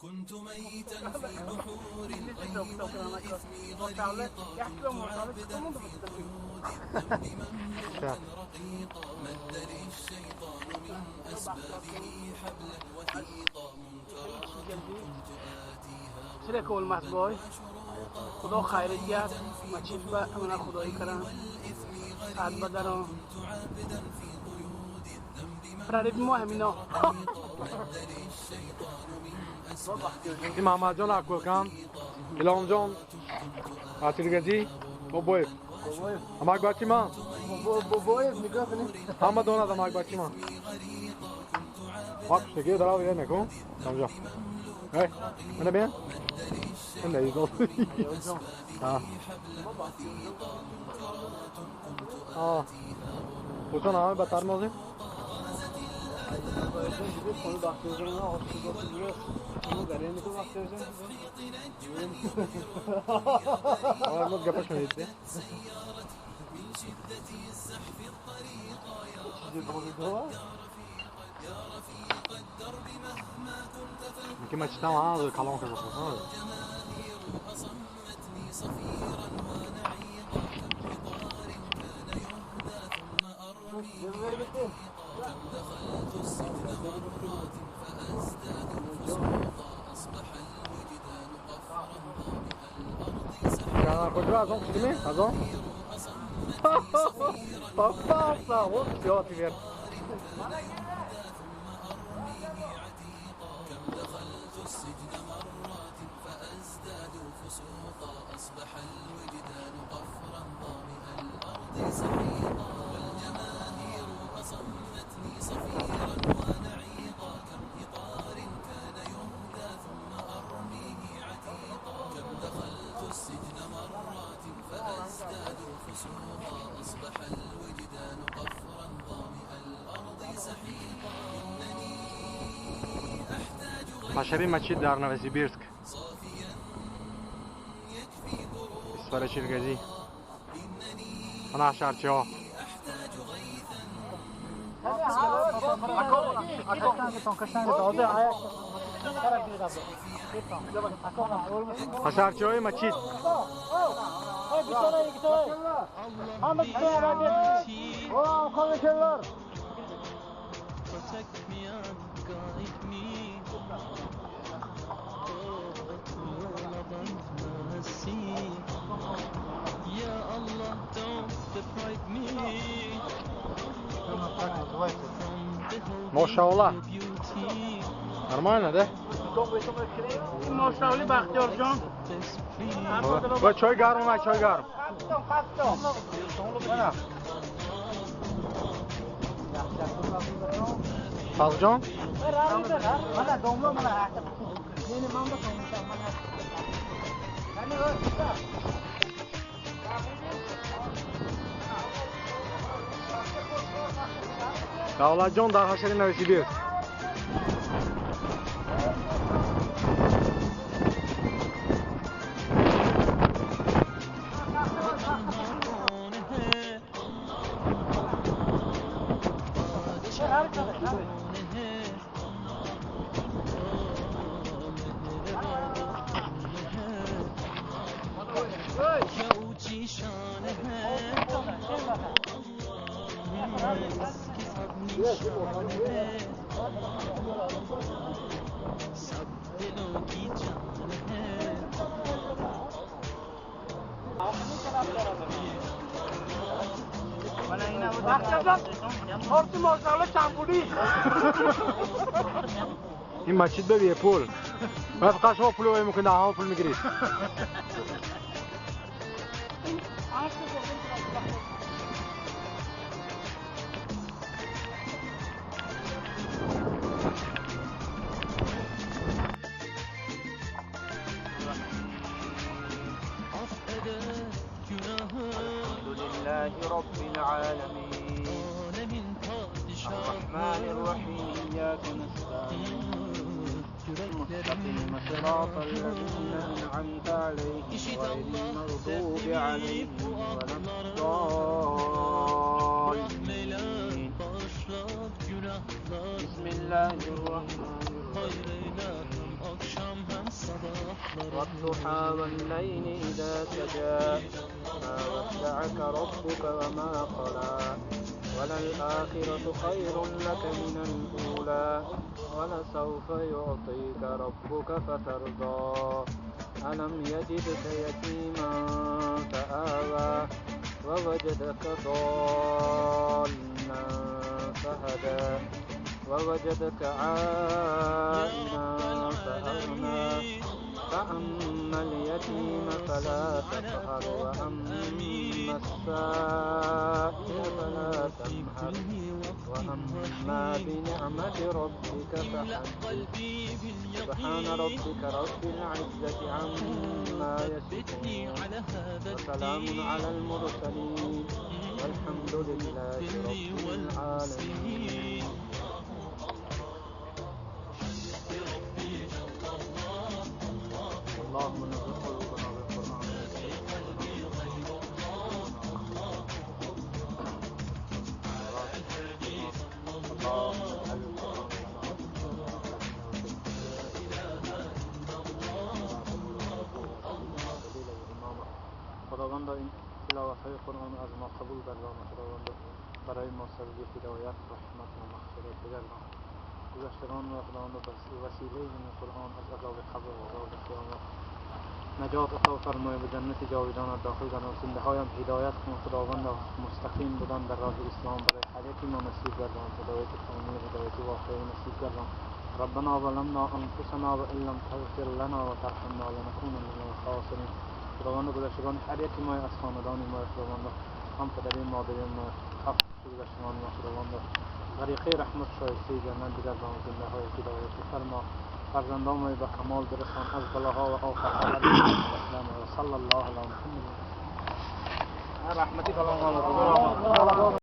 كنت ميتا في بحور الغي والإثم غريقا كنت عابدا في قيود الذنب مملوكا رقيقا مد لي الشيطان من أسبابه حبلا وثيقا منكرات كنت آتيها چرا کول ماست بای خدا خیرت کرد مچیز با من خدایی کردم ساعت بدرم فرارید ما همینا این محمد جان اکوکم کلام جان اتیلگزی بابوی امک بچی من بابای نگاه کنید همه دونه امک بچی من وقت شکیه درا بیه نکن سمجا هی منه بیان من نیزال بچون همه بطر مازیم konu baktığınızda hoşçakalın biliyor. Bunu garantili baktığınızda. Ama yapış mı etti? Mungkin macam mana kalau kita pasang. Ya, kau azon sini, azon. Papa, what jawab dia? Haşeri maçı در نوسیبیرسک اسفر شیرگزی انا شرچی ها شرچی های مچید ماشاءالله نرمانه ده ماشاءالله بختیار جان و چای گرم و چای گرم فضل جان دولت جان در حشر نوسیبیرسک این مسجد ببیه پول بعد فقط شما پول رو میکنید همه پول میگیرید لله رب العالمين الرحمن الرحيم إياك نستعين المستقيم صراط الذين أنعمت عليهم غير المغضوب عليهم ولا الضالين بسم الله الرحمن الرحيم والضحى والليل إذا سجى ما ودعك ربك وما قلى وللآخرة خير لك من الأولى ولسوف يعطيك ربك فترضى ألم يجدك يتيما فآوى ووجدك ضالا فهدى ووجدك عائلا فأغنى فأما اليتيم فلا تقهر وأما السائل فلا تنهر وأما بنعمة ربك فحدث سبحان ربك رب العزة عما يصفون وسلام على المرسلين والحمد لله رب العالمين. اللهم نزل قلوبنا بالقرآن خداوند این تلاوت‌های قرآن از ما قبول گردان و خداوند برای ما سبب هدایت رحمت و مغفرت بگردان. گذشتگان و خداوند وسیله این قرآن از عذاب قبر و عذاب قیامت نجات عطا فرمای و جنت جاودان داخل گردان. زنده هایم هدایت کن خداوند مستقیم بودن در راه اسلام برای هر یکی ما نصیب گردان. هدایت کامل هدایت واقعی نصیب گردان. ربنا ظلمنا انفسنا وان لم تغفر لنا وترحمنا لنكونن من الخاسرین. خداوند گذشتگان هر یکی ما از خاندان ما خداوند هم پدری مادری ما هفت گذشتگان ما خداوند غریقه رحمت شایسته جنت بگردان. زنده های هدایت فرما فرزندان ما به کمال برسان از بلاها و آفات و صلی الله علی محمد رحمتی کلام